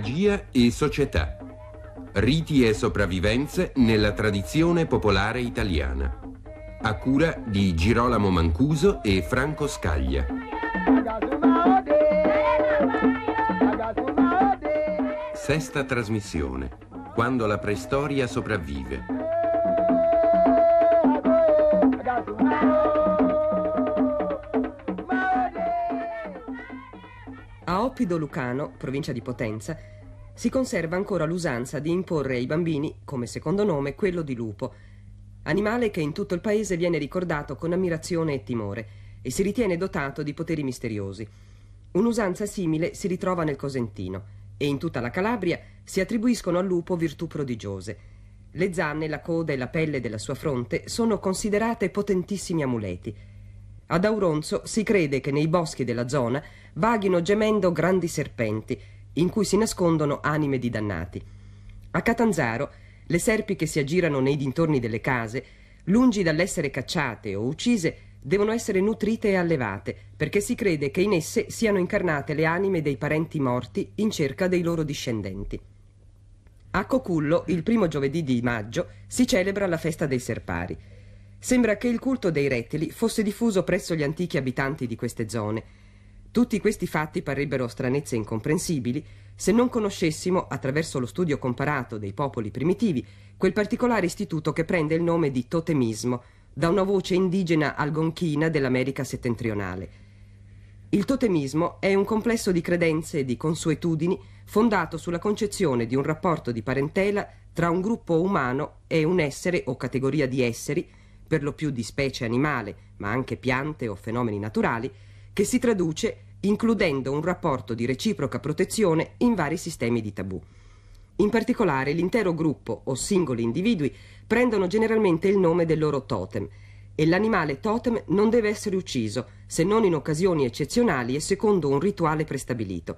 magia e società. Riti e sopravvivenze nella tradizione popolare italiana. A cura di Girolamo Mancuso e Franco Scaglia. Sesta trasmissione. Quando la preistoria sopravvive. A Oppido Lucano, provincia di Potenza, si conserva ancora l'usanza di imporre ai bambini, come secondo nome, quello di lupo, animale che in tutto il paese viene ricordato con ammirazione e timore e si ritiene dotato di poteri misteriosi. Un'usanza simile si ritrova nel Cosentino e in tutta la Calabria si attribuiscono al lupo virtù prodigiose. Le zanne, la coda e la pelle della sua fronte sono considerate potentissimi amuleti. Ad Auronzo si crede che nei boschi della zona vaghino gemendo grandi serpenti, in cui si nascondono anime di dannati. A Catanzaro, le serpi che si aggirano nei dintorni delle case, lungi dall'essere cacciate o uccise, devono essere nutrite e allevate, perché si crede che in esse siano incarnate le anime dei parenti morti in cerca dei loro discendenti. A Cocullo, il primo giovedì di maggio, si celebra la festa dei serpari. Sembra che il culto dei rettili fosse diffuso presso gli antichi abitanti di queste zone. Tutti questi fatti parrebbero stranezze incomprensibili se non conoscessimo, attraverso lo studio comparato dei popoli primitivi, quel particolare istituto che prende il nome di totemismo, da una voce indigena algonchina dell'America settentrionale. Il totemismo è un complesso di credenze e di consuetudini fondato sulla concezione di un rapporto di parentela tra un gruppo umano e un essere o categoria di esseri, per lo più di specie animale, ma anche piante o fenomeni naturali, che si traduce includendo un rapporto di reciproca protezione in vari sistemi di tabù. In particolare, l'intero gruppo o singoli individui prendono generalmente il nome del loro totem e l'animale totem non deve essere ucciso se non in occasioni eccezionali e secondo un rituale prestabilito.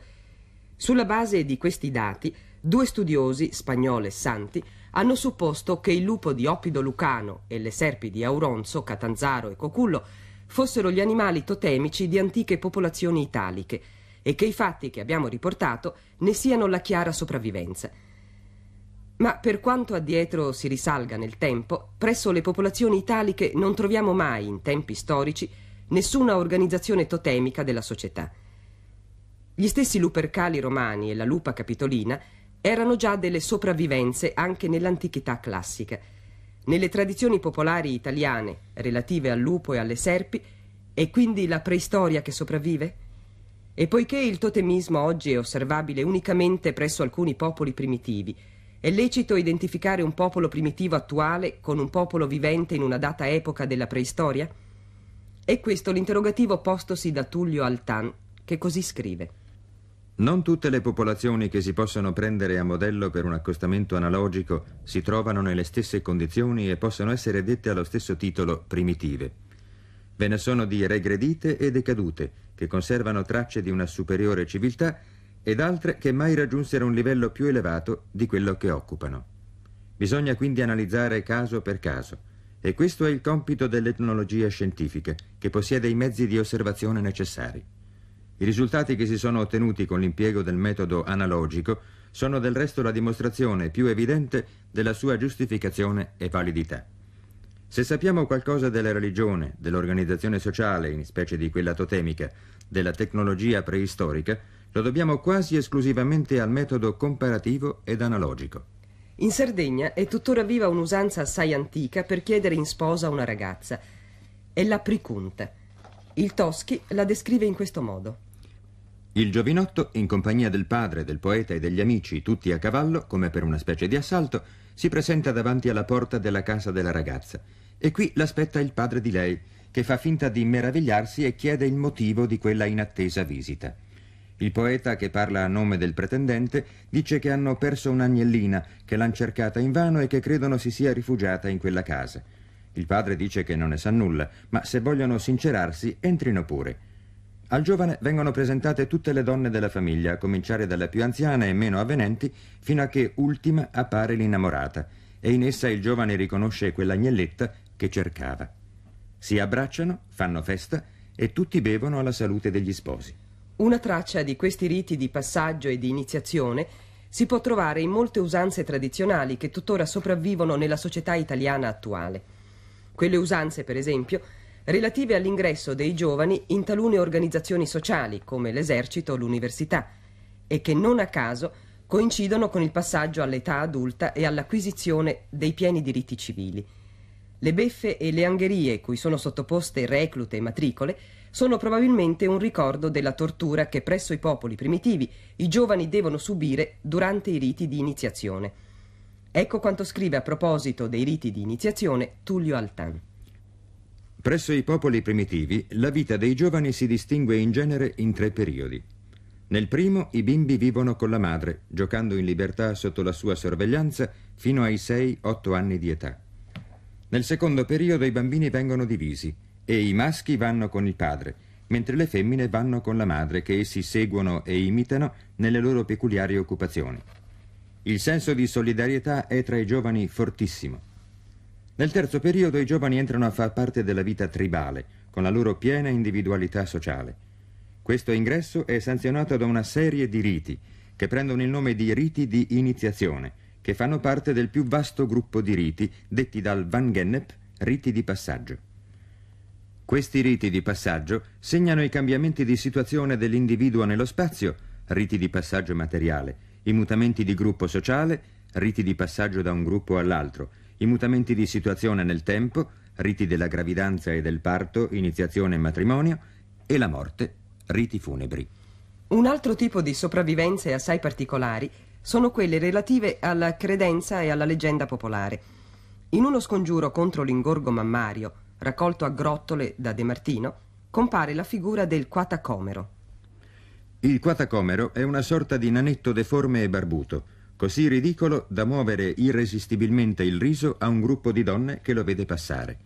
Sulla base di questi dati, due studiosi, Spagnolo e Santi, hanno supposto che il lupo di Oppido Lucano e le serpi di Auronzo, Catanzaro e Cocullo fossero gli animali totemici di antiche popolazioni italiche e che i fatti che abbiamo riportato ne siano la chiara sopravvivenza. Ma per quanto addietro si risalga nel tempo, presso le popolazioni italiche non troviamo mai, in tempi storici, nessuna organizzazione totemica della società. Gli stessi lupercali romani e la lupa capitolina erano già delle sopravvivenze anche nell'antichità classica. Nelle tradizioni popolari italiane relative al lupo e alle serpi è quindi la preistoria che sopravvive? E poiché il totemismo oggi è osservabile unicamente presso alcuni popoli primitivi, è lecito identificare un popolo primitivo attuale con un popolo vivente in una data epoca della preistoria? È questo l'interrogativo postosi da Tullio Altan, che così scrive. Non tutte le popolazioni che si possono prendere a modello per un accostamento analogico si trovano nelle stesse condizioni e possono essere dette allo stesso titolo primitive. Ve ne sono di regredite e decadute, che conservano tracce di una superiore civiltà, ed altre che mai raggiunsero un livello più elevato di quello che occupano. Bisogna quindi analizzare caso per caso, e questo è il compito dell'etnologia scientifica, che possiede i mezzi di osservazione necessari. I risultati che si sono ottenuti con l'impiego del metodo analogico sono del resto la dimostrazione più evidente della sua giustificazione e validità. Se sappiamo qualcosa della religione, dell'organizzazione sociale, in specie di quella totemica, della tecnologia preistorica, lo dobbiamo quasi esclusivamente al metodo comparativo ed analogico. In Sardegna è tuttora viva un'usanza assai antica per chiedere in sposa una ragazza. È la pricunta. Il Toschi la descrive in questo modo. Il giovinotto, in compagnia del padre, del poeta e degli amici, tutti a cavallo, come per una specie di assalto, si presenta davanti alla porta della casa della ragazza. E qui l'aspetta il padre di lei, che fa finta di meravigliarsi e chiede il motivo di quella inattesa visita. Il poeta, che parla a nome del pretendente, dice che hanno perso un'agnellina, che l'han cercata invano e che credono si sia rifugiata in quella casa. Il padre dice che non ne sa nulla, ma se vogliono sincerarsi, entrino pure. Al giovane vengono presentate tutte le donne della famiglia, a cominciare dalla più anziana e meno avvenenti, fino a che ultima appare l'innamorata, e in essa il giovane riconosce quell'agnelletta che cercava. Si abbracciano, fanno festa e tutti bevono alla salute degli sposi. Una traccia di questi riti di passaggio e di iniziazione si può trovare in molte usanze tradizionali che tuttora sopravvivono nella società italiana attuale. Quelle usanze, per esempio, relative all'ingresso dei giovani in talune organizzazioni sociali, come l'esercito o l'università, e che non a caso coincidono con il passaggio all'età adulta e all'acquisizione dei pieni diritti civili. Le beffe e le angherie cui sono sottoposte reclute e matricole sono probabilmente un ricordo della tortura che presso i popoli primitivi i giovani devono subire durante i riti di iniziazione. Ecco quanto scrive a proposito dei riti di iniziazione Tullio Altan. Presso i popoli primitivi la vita dei giovani si distingue in genere in 3 periodi. Nel primo i bimbi vivono con la madre, giocando in libertà sotto la sua sorveglianza fino ai 6-8 anni di età. Nel secondo periodo i bambini vengono divisi e i maschi vanno con il padre, mentre le femmine vanno con la madre, che essi seguono e imitano nelle loro peculiari occupazioni. Il senso di solidarietà è tra i giovani fortissimo. Nel terzo periodo i giovani entrano a far parte della vita tribale, con la loro piena individualità sociale. Questo ingresso è sanzionato da una serie di riti, che prendono il nome di riti di iniziazione, che fanno parte del più vasto gruppo di riti, detti dal Van Gennep riti di passaggio. Questi riti di passaggio segnano i cambiamenti di situazione dell'individuo nello spazio, riti di passaggio materiale, i mutamenti di gruppo sociale, riti di passaggio da un gruppo all'altro, i mutamenti di situazione nel tempo, riti della gravidanza e del parto, iniziazione e matrimonio, e la morte, riti funebri. Un altro tipo di sopravvivenze assai particolari sono quelle relative alla credenza e alla leggenda popolare. In uno scongiuro contro l'ingorgo mammario, raccolto a grottole da De Martino, compare la figura del Quatacomero. Il Quatacomero è una sorta di nanetto deforme e barbuto, così ridicolo da muovere irresistibilmente il riso a un gruppo di donne che lo vede passare.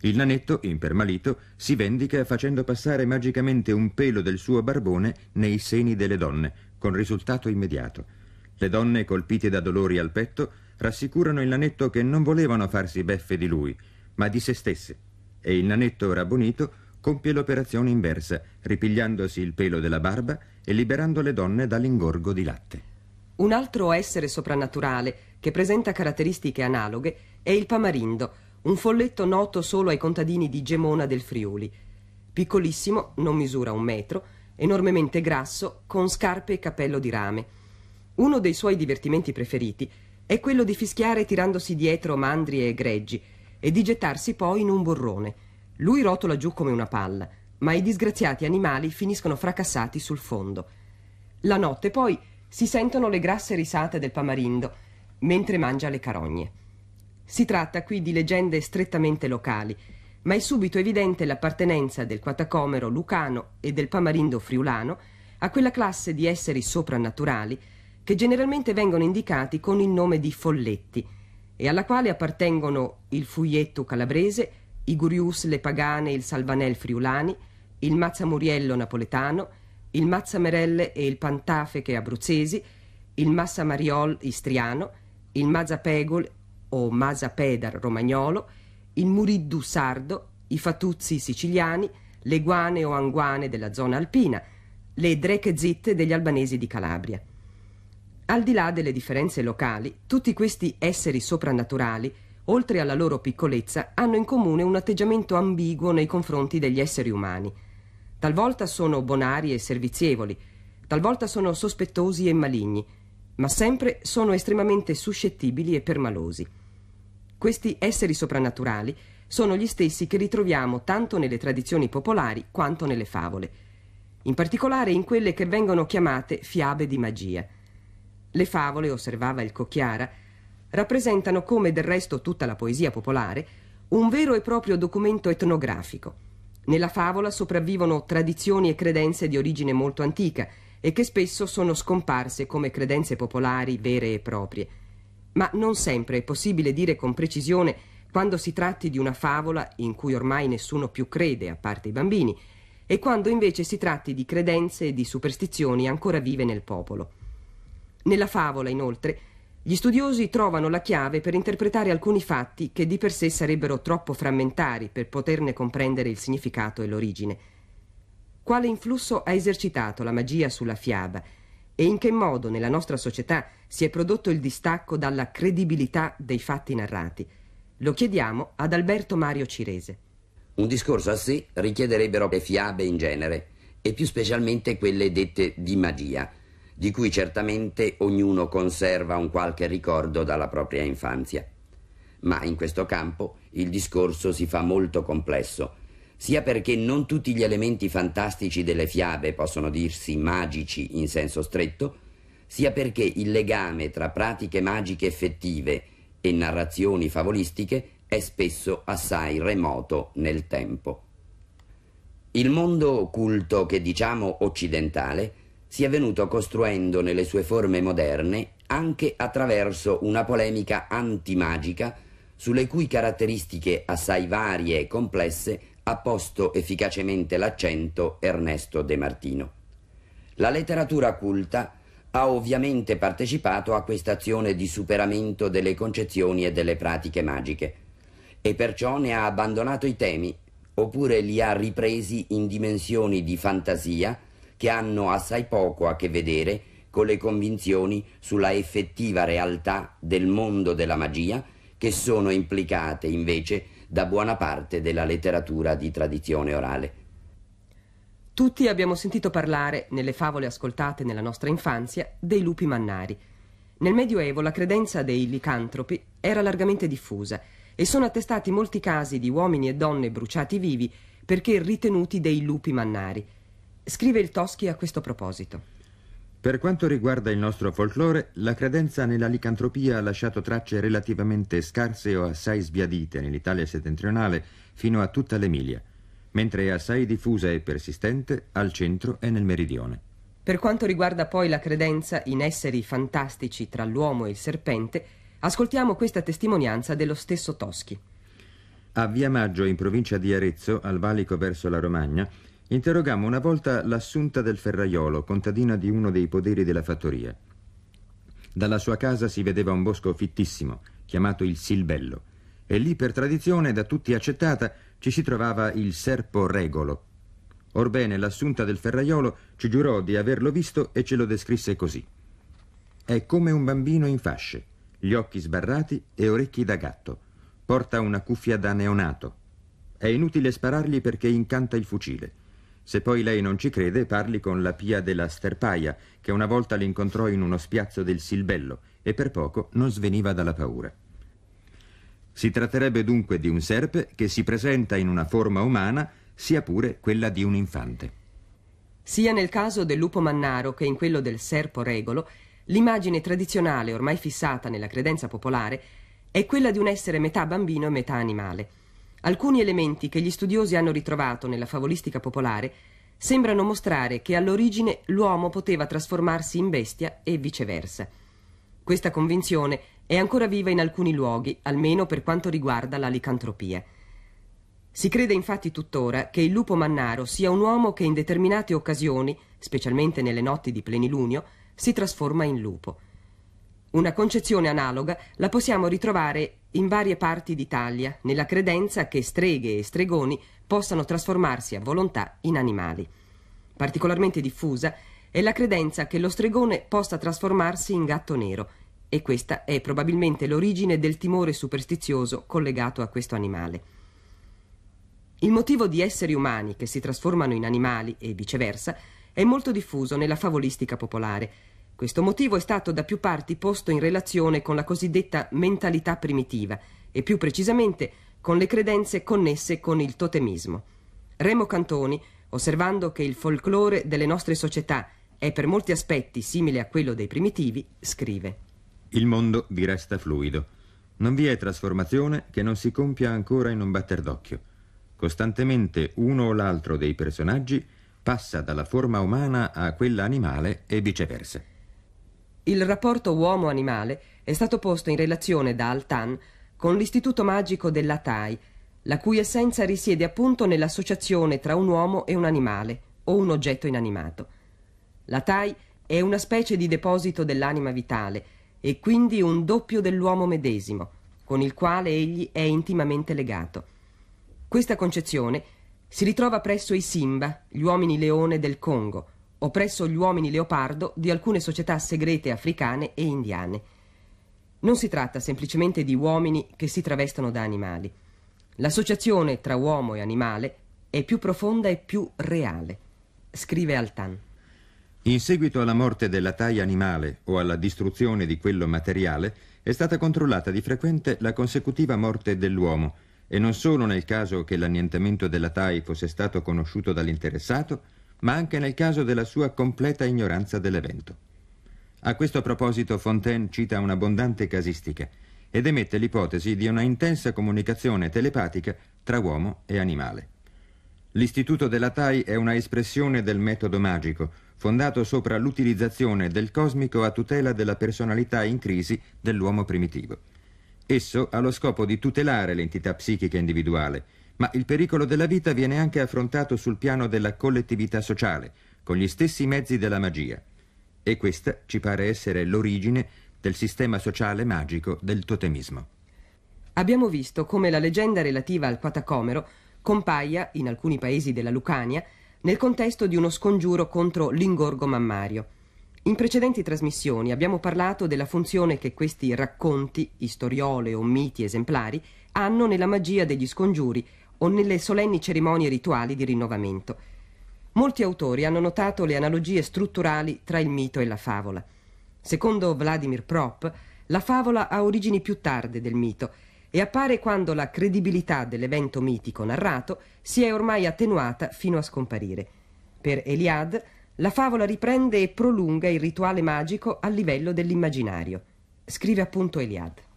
Il nanetto, impermalito, si vendica facendo passare magicamente un pelo del suo barbone nei seni delle donne, con risultato immediato. Le donne, colpite da dolori al petto, rassicurano il nanetto che non volevano farsi beffe di lui, ma di se stesse, e il nanetto rabbonito compie l'operazione inversa, ripigliandosi il pelo della barba e liberando le donne dall'ingorgo di latte. Un altro essere soprannaturale che presenta caratteristiche analoghe è il Pamarindo, un folletto noto solo ai contadini di Gemona del Friuli. Piccolissimo, non misura 1 metro, enormemente grasso, con scarpe e cappello di rame. Uno dei suoi divertimenti preferiti è quello di fischiare tirandosi dietro mandrie e greggi e di gettarsi poi in un burrone. Lui rotola giù come una palla, ma i disgraziati animali finiscono fracassati sul fondo. La notte poi si sentono le grasse risate del Pamarindo mentre mangia le carogne. Si tratta qui di leggende strettamente locali, ma è subito evidente l'appartenenza del Quatacomero lucano e del Pamarindo friulano a quella classe di esseri soprannaturali che generalmente vengono indicati con il nome di folletti e alla quale appartengono il Fuietto calabrese, i Gurius le Pagane e il Salvanel friulani, il Mazzamuriello napoletano, il Mazzamerelle e il Pantafeche abruzzesi, il Massamariol istriano, il Mazapegol o Masapedar romagnolo, il Muriddu sardo, i Fatuzzi siciliani, le Guane o Anguane della zona alpina, le Drechezitte degli albanesi di Calabria. Al di là delle differenze locali, tutti questi esseri soprannaturali, oltre alla loro piccolezza, hanno in comune un atteggiamento ambiguo nei confronti degli esseri umani. Talvolta sono bonari e servizievoli, talvolta sono sospettosi e maligni, ma sempre sono estremamente suscettibili e permalosi. Questi esseri soprannaturali sono gli stessi che ritroviamo tanto nelle tradizioni popolari quanto nelle favole, in particolare in quelle che vengono chiamate fiabe di magia. Le favole, osservava il Cocchiara, rappresentano, come del resto tutta la poesia popolare, un vero e proprio documento etnografico. Nella favola sopravvivono tradizioni e credenze di origine molto antica e che spesso sono scomparse come credenze popolari vere e proprie. Ma non sempre è possibile dire con precisione quando si tratti di una favola in cui ormai nessuno più crede, a parte i bambini, e quando invece si tratti di credenze e di superstizioni ancora vive nel popolo. Nella favola, inoltre, gli studiosi trovano la chiave per interpretare alcuni fatti che di per sé sarebbero troppo frammentari per poterne comprendere il significato e l'origine. Quale influsso ha esercitato la magia sulla fiaba e in che modo nella nostra società si è prodotto il distacco dalla credibilità dei fatti narrati, lo chiediamo ad Alberto Mario Cirese. Un discorso a sé richiederebbero le fiabe in genere, e più specialmente quelle dette di magia, di cui certamente ognuno conserva un qualche ricordo dalla propria infanzia. Ma in questo campo il discorso si fa molto complesso, sia perché non tutti gli elementi fantastici delle fiabe possono dirsi magici in senso stretto, sia perché il legame tra pratiche magiche effettive e narrazioni favolistiche è spesso assai remoto nel tempo. Il mondo occulto che diciamo occidentale si è venuto costruendo nelle sue forme moderne anche attraverso una polemica antimagica sulle cui caratteristiche assai varie e complesse ha posto efficacemente l'accento Ernesto De Martino. La letteratura culta ha ovviamente partecipato a questa azione di superamento delle concezioni e delle pratiche magiche, e perciò ne ha abbandonato i temi, oppure li ha ripresi in dimensioni di fantasia che hanno assai poco a che vedere con le convinzioni sulla effettiva realtà del mondo della magia, che sono implicate invece da buona parte della letteratura di tradizione orale. Tutti abbiamo sentito parlare, nelle favole ascoltate nella nostra infanzia, dei lupi mannari. Nel Medioevo la credenza dei licantropi era largamente diffusa e sono attestati molti casi di uomini e donne bruciati vivi perché ritenuti dei lupi mannari. Scrive il Toschi a questo proposito. Per quanto riguarda il nostro folklore, la credenza nella licantropia ha lasciato tracce relativamente scarse o assai sbiadite nell'Italia settentrionale fino a tutta l'Emilia, mentre è assai diffusa e persistente al centro e nel meridione. Per quanto riguarda poi la credenza in esseri fantastici tra l'uomo e il serpente, ascoltiamo questa testimonianza dello stesso Toschi. A Via Maggio, in provincia di Arezzo, al valico verso la Romagna, interrogammo una volta l'Assunta del Ferraiolo, contadina di uno dei poderi della fattoria. Dalla sua casa si vedeva un bosco fittissimo, chiamato il Silbello, e lì per tradizione da tutti accettata ci si trovava il serpo regolo. Orbene, l'Assunta del Ferraiolo ci giurò di averlo visto e ce lo descrisse così. È come un bambino in fasce, gli occhi sbarrati e orecchi da gatto. Porta una cuffia da neonato. È inutile sparargli perché incanta il fucile. Se poi lei non ci crede, parli con la Pia della Sterpaia, che una volta l'incontrò in uno spiazzo del Silbello e per poco non sveniva dalla paura. Si tratterebbe dunque di un serpe che si presenta in una forma umana, sia pure quella di un infante. Sia nel caso del lupo mannaro che in quello del serpo regolo, l'immagine tradizionale ormai fissata nella credenza popolare è quella di un essere metà bambino e metà animale. Alcuni elementi che gli studiosi hanno ritrovato nella favolistica popolare sembrano mostrare che all'origine l'uomo poteva trasformarsi in bestia e viceversa. Questa convinzione è ancora viva in alcuni luoghi, almeno per quanto riguarda la licantropia. Si crede infatti tuttora che il lupo mannaro sia un uomo che in determinate occasioni, specialmente nelle notti di plenilunio, si trasforma in lupo. Una concezione analoga la possiamo ritrovare in varie parti d'Italia, nella credenza che streghe e stregoni possano trasformarsi a volontà in animali. Particolarmente diffusa è la credenza che lo stregone possa trasformarsi in gatto nero, e questa è probabilmente l'origine del timore superstizioso collegato a questo animale. Il motivo di esseri umani che si trasformano in animali e viceversa è molto diffuso nella favolistica popolare. Questo motivo è stato da più parti posto in relazione con la cosiddetta mentalità primitiva e più precisamente con le credenze connesse con il totemismo. Remo Cantoni, osservando che il folklore delle nostre società è per molti aspetti simile a quello dei primitivi, scrive: Il mondo vi resta fluido. Non vi è trasformazione che non si compia ancora in un batter d'occhio. Costantemente uno o l'altro dei personaggi passa dalla forma umana a quella animale e viceversa. Il rapporto uomo-animale è stato posto in relazione da Altan con l'istituto magico dell'Atai, la cui essenza risiede appunto nell'associazione tra un uomo e un animale o un oggetto inanimato. L'Atai è una specie di deposito dell'anima vitale e quindi un doppio dell'uomo medesimo, con il quale egli è intimamente legato. Questa concezione si ritrova presso i Simba, gli uomini leone del Congo, o presso gli uomini leopardo di alcune società segrete africane e indiane. Non si tratta semplicemente di uomini che si travestono da animali. L'associazione tra uomo e animale è più profonda e più reale, scrive Altan. In seguito alla morte della Tai animale o alla distruzione di quello materiale, è stata controllata di frequente la consecutiva morte dell'uomo, e non solo nel caso che l'annientamento della Tai fosse stato conosciuto dall'interessato, ma anche nel caso della sua completa ignoranza dell'evento. A questo proposito Fontaine cita un'abbondante casistica ed emette l'ipotesi di una intensa comunicazione telepatica tra uomo e animale. L'istituto della Tai è una espressione del metodo magico, fondato sopra l'utilizzazione del cosmico a tutela della personalità in crisi dell'uomo primitivo. Esso ha lo scopo di tutelare l'entità psichica individuale, ma il pericolo della vita viene anche affrontato sul piano della collettività sociale, con gli stessi mezzi della magia. E questa ci pare essere l'origine del sistema sociale magico del totemismo. Abbiamo visto come la leggenda relativa al Quatacomero compaia, in alcuni paesi della Lucania, nel contesto di uno scongiuro contro l'ingorgo mammario. In precedenti trasmissioni abbiamo parlato della funzione che questi racconti, istoriole o miti esemplari, hanno nella magia degli scongiuri o nelle solenni cerimonie rituali di rinnovamento. Molti autori hanno notato le analogie strutturali tra il mito e la favola. Secondo Vladimir Prop, la favola ha origini più tarde del mito e appare quando la credibilità dell'evento mitico narrato si è ormai attenuata fino a scomparire. Per Eliade, la favola riprende e prolunga il rituale magico al livello dell'immaginario. Scrive appunto Eliade.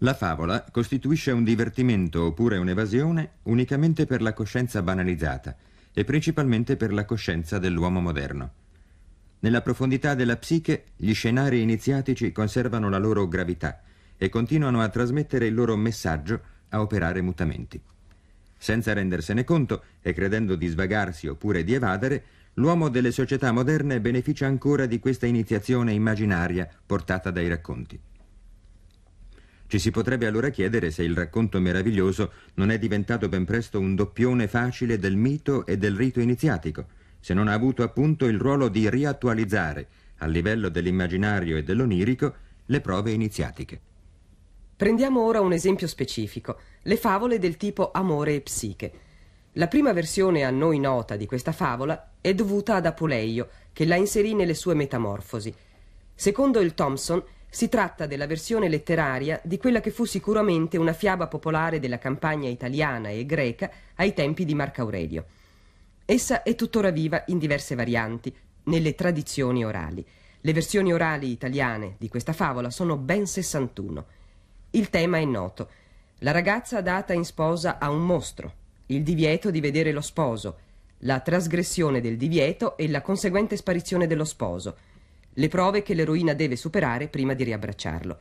La favola costituisce un divertimento oppure un'evasione unicamente per la coscienza banalizzata e principalmente per la coscienza dell'uomo moderno. Nella profondità della psiche, gli scenari iniziatici conservano la loro gravità e continuano a trasmettere il loro messaggio, a operare mutamenti. Senza rendersene conto e credendo di svagarsi oppure di evadere, l'uomo delle società moderne beneficia ancora di questa iniziazione immaginaria portata dai racconti. Ci si potrebbe allora chiedere se il racconto meraviglioso non è diventato ben presto un doppione facile del mito e del rito iniziatico, se non ha avuto appunto il ruolo di riattualizzare, a livello dell'immaginario e dell'onirico, le prove iniziatiche. Prendiamo ora un esempio specifico, le favole del tipo Amore e Psiche. La prima versione a noi nota di questa favola è dovuta ad Apuleio, che la inserì nelle sue Metamorfosi. Secondo il Thomson, si tratta della versione letteraria di quella che fu sicuramente una fiaba popolare della campagna italiana e greca ai tempi di Marco Aurelio. Essa è tuttora viva in diverse varianti, nelle tradizioni orali. Le versioni orali italiane di questa favola sono ben 61. Il tema è noto. La ragazza data in sposa a un mostro, il divieto di vedere lo sposo, la trasgressione del divieto e la conseguente sparizione dello sposo, le prove che l'eroina deve superare prima di riabbracciarlo.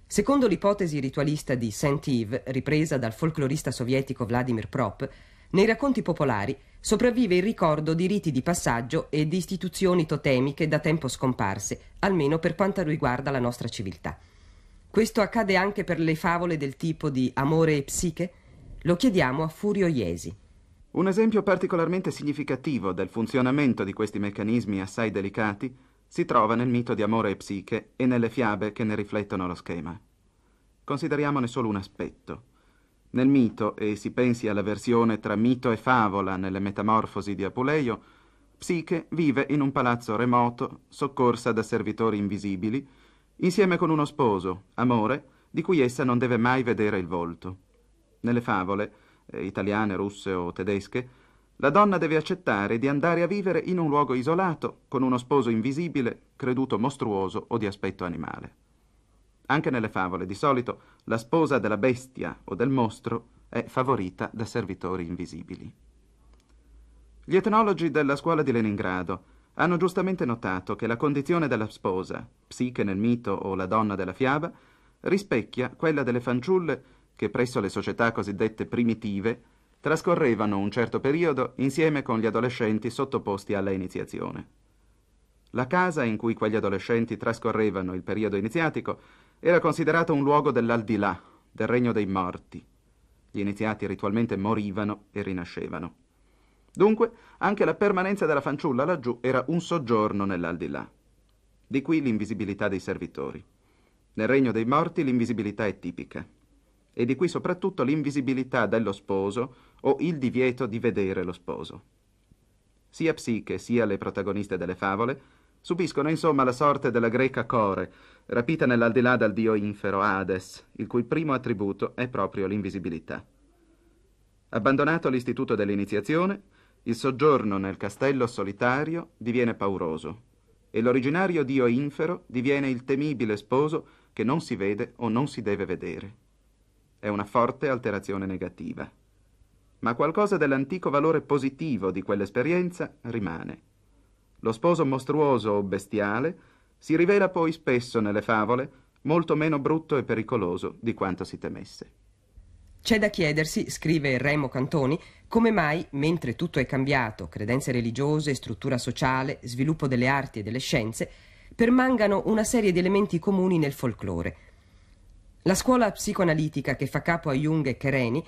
Secondo l'ipotesi ritualista di Saint-Yves, ripresa dal folclorista sovietico Vladimir Prop, nei racconti popolari sopravvive il ricordo di riti di passaggio e di istituzioni totemiche da tempo scomparse, almeno per quanto riguarda la nostra civiltà. Questo accade anche per le favole del tipo di Amore e Psiche? Lo chiediamo a Furio Iesi. Un esempio particolarmente significativo del funzionamento di questi meccanismi assai delicati si trova nel mito di Amore e Psiche e nelle fiabe che ne riflettono lo schema. Consideriamone solo un aspetto. Nel mito, e si pensi alla versione tra mito e favola nelle Metamorfosi di Apuleio, Psiche vive in un palazzo remoto, soccorsa da servitori invisibili, insieme con uno sposo, Amore, di cui essa non deve mai vedere il volto. Nelle favole, italiane, russe o tedesche, la donna deve accettare di andare a vivere in un luogo isolato, con uno sposo invisibile, creduto mostruoso o di aspetto animale. Anche nelle favole, di solito, la sposa della bestia o del mostro è favorita da servitori invisibili. Gli etnologi della scuola di Leningrado hanno giustamente notato che la condizione della sposa, Psiche nel mito o la donna della fiaba, rispecchia quella delle fanciulle che presso le società cosiddette primitive trascorrevano un certo periodo insieme con gli adolescenti sottoposti alla iniziazione. La casa in cui quegli adolescenti trascorrevano il periodo iniziatico era considerata un luogo dell'aldilà, del regno dei morti. Gli iniziati ritualmente morivano e rinascevano. Dunque, anche la permanenza della fanciulla laggiù era un soggiorno nell'aldilà. Di qui l'invisibilità dei servitori. Nel regno dei morti l'invisibilità è tipica. E di qui soprattutto l'invisibilità dello sposo o il divieto di vedere lo sposo. Sia Psiche sia le protagoniste delle favole subiscono insomma la sorte della greca Core, rapita nell'aldilà dal dio infero Hades, il cui primo attributo è proprio l'invisibilità. Abbandonato l'istituto dell'iniziazione, il soggiorno nel castello solitario diviene pauroso e l'originario dio infero diviene il temibile sposo che non si vede o non si deve vedere. È una forte alterazione negativa. Ma qualcosa dell'antico valore positivo di quell'esperienza rimane. Lo sposo mostruoso o bestiale si rivela poi spesso nelle favole molto meno brutto e pericoloso di quanto si temesse. C'è da chiedersi, scrive Remo Cantoni, come mai, mentre tutto è cambiato, credenze religiose, struttura sociale, sviluppo delle arti e delle scienze, permangano una serie di elementi comuni nel folklore. La scuola psicoanalitica che fa capo a Jung e Kereni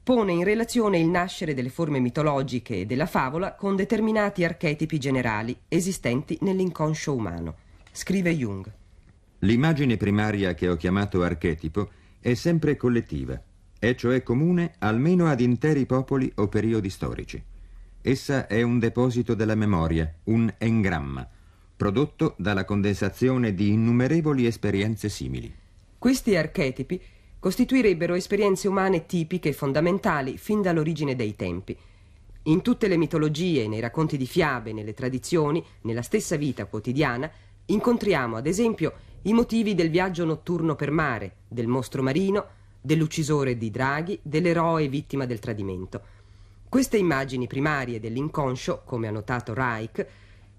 pone in relazione il nascere delle forme mitologiche e della favola con determinati archetipi generali esistenti nell'inconscio umano. Scrive Jung. L'immagine primaria che ho chiamato archetipo è sempre collettiva, è cioè comune almeno ad interi popoli o periodi storici. Essa è un deposito della memoria, un engramma, prodotto dalla condensazione di innumerevoli esperienze simili. Questi archetipi costituirebbero esperienze umane tipiche e fondamentali fin dall'origine dei tempi. In tutte le mitologie, nei racconti di fiabe, nelle tradizioni, nella stessa vita quotidiana, incontriamo ad esempio i motivi del viaggio notturno per mare, del mostro marino, dell'uccisore di draghi, dell'eroe vittima del tradimento. Queste immagini primarie dell'inconscio, come ha notato Reich,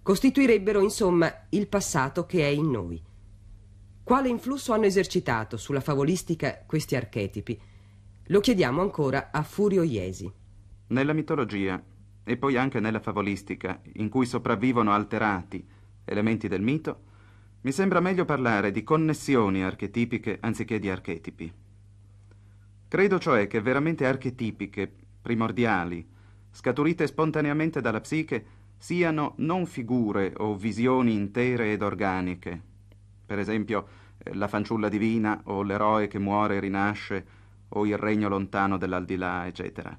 costituirebbero insomma il passato che è in noi. Quale influsso hanno esercitato sulla favolistica questi archetipi? Lo chiediamo ancora a Furio Iesi. Nella mitologia, e poi anche nella favolistica, in cui sopravvivono alterati elementi del mito, mi sembra meglio parlare di connessioni archetipiche anziché di archetipi. Credo cioè che veramente archetipiche, primordiali, scaturite spontaneamente dalla psiche, siano non figure o visioni intere ed organiche. Per esempio, la fanciulla divina o l'eroe che muore e rinasce o il regno lontano dell'aldilà, eccetera.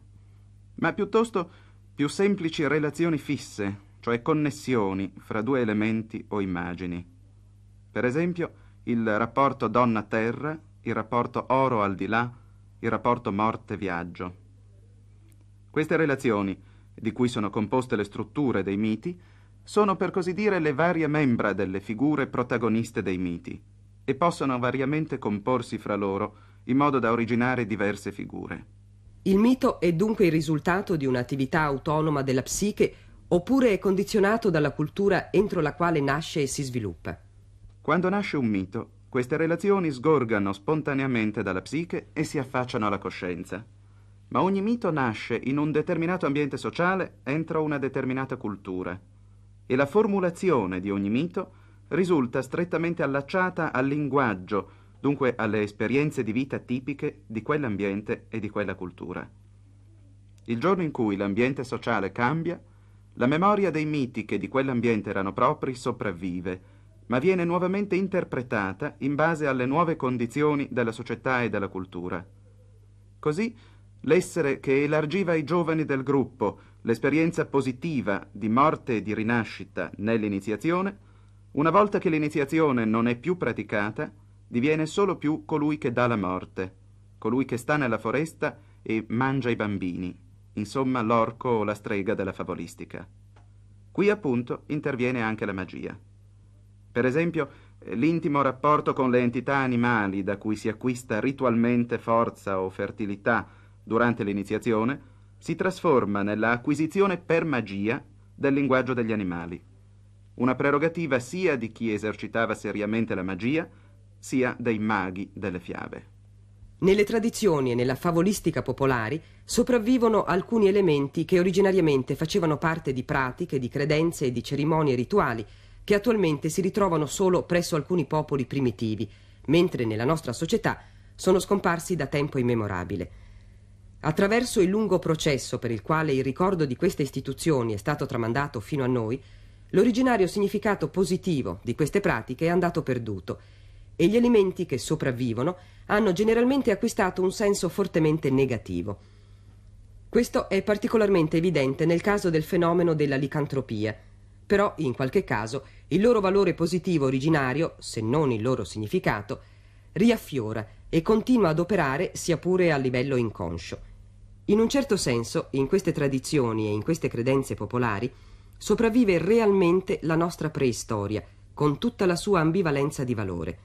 Ma piuttosto più semplici relazioni fisse, cioè connessioni fra due elementi o immagini. Per esempio, il rapporto donna-terra, il rapporto oro-aldilà, il rapporto morte-viaggio. Queste relazioni, di cui sono composte le strutture dei miti, sono per così dire le varie membra delle figure protagoniste dei miti e possono variamente comporsi fra loro in modo da originare diverse figure. Il mito è dunque il risultato di un'attività autonoma della psiche oppure è condizionato dalla cultura entro la quale nasce e si sviluppa? Quando nasce un mito, queste relazioni sgorgano spontaneamente dalla psiche e si affacciano alla coscienza. Ma ogni mito nasce in un determinato ambiente sociale entro una determinata cultura. E la formulazione di ogni mito risulta strettamente allacciata al linguaggio, dunque alle esperienze di vita tipiche di quell'ambiente e di quella cultura. Il giorno in cui l'ambiente sociale cambia, la memoria dei miti che di quell'ambiente erano propri sopravvive, ma viene nuovamente interpretata in base alle nuove condizioni della società e della cultura. Così, l'essere che elargiva ai giovani del gruppo l'esperienza positiva di morte e di rinascita nell'iniziazione, una volta che l'iniziazione non è più praticata, diviene solo più colui che dà la morte, colui che sta nella foresta e mangia i bambini, insomma l'orco o la strega della favolistica. Qui appunto interviene anche la magia. Per esempio, l'intimo rapporto con le entità animali da cui si acquista ritualmente forza o fertilità durante l'iniziazione si trasforma nella acquisizione per magia del linguaggio degli animali, una prerogativa sia di chi esercitava seriamente la magia, sia dei maghi delle fiabe. Nelle tradizioni e nella favolistica popolari sopravvivono alcuni elementi che originariamente facevano parte di pratiche, di credenze e di cerimonie rituali, che attualmente si ritrovano solo presso alcuni popoli primitivi, mentre nella nostra società sono scomparsi da tempo immemorabile. Attraverso il lungo processo per il quale il ricordo di queste istituzioni è stato tramandato fino a noi, l'originario significato positivo di queste pratiche è andato perduto e gli elementi che sopravvivono hanno generalmente acquistato un senso fortemente negativo. Questo è particolarmente evidente nel caso del fenomeno della licantropia, però in qualche caso il loro valore positivo originario, se non il loro significato, riaffiora e continua ad operare sia pure a livello inconscio. In un certo senso, in queste tradizioni e in queste credenze popolari, sopravvive realmente la nostra preistoria, con tutta la sua ambivalenza di valore.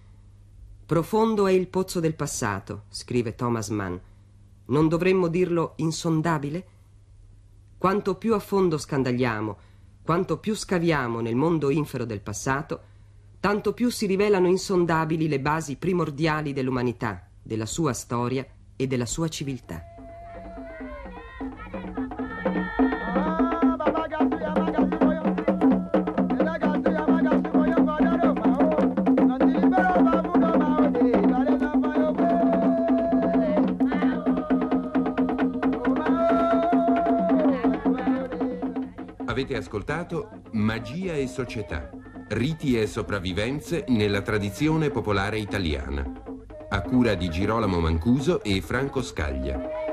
Profondo è il pozzo del passato, scrive Thomas Mann. Non dovremmo dirlo insondabile? Quanto più a fondo scandagliamo, quanto più scaviamo nel mondo infero del passato, tanto più si rivelano insondabili le basi primordiali dell'umanità, della sua storia e della sua civiltà. Avete ascoltato Magia e società, riti e sopravvivenze nella tradizione popolare italiana, a cura di Girolamo Mancuso e Franco Scaglia.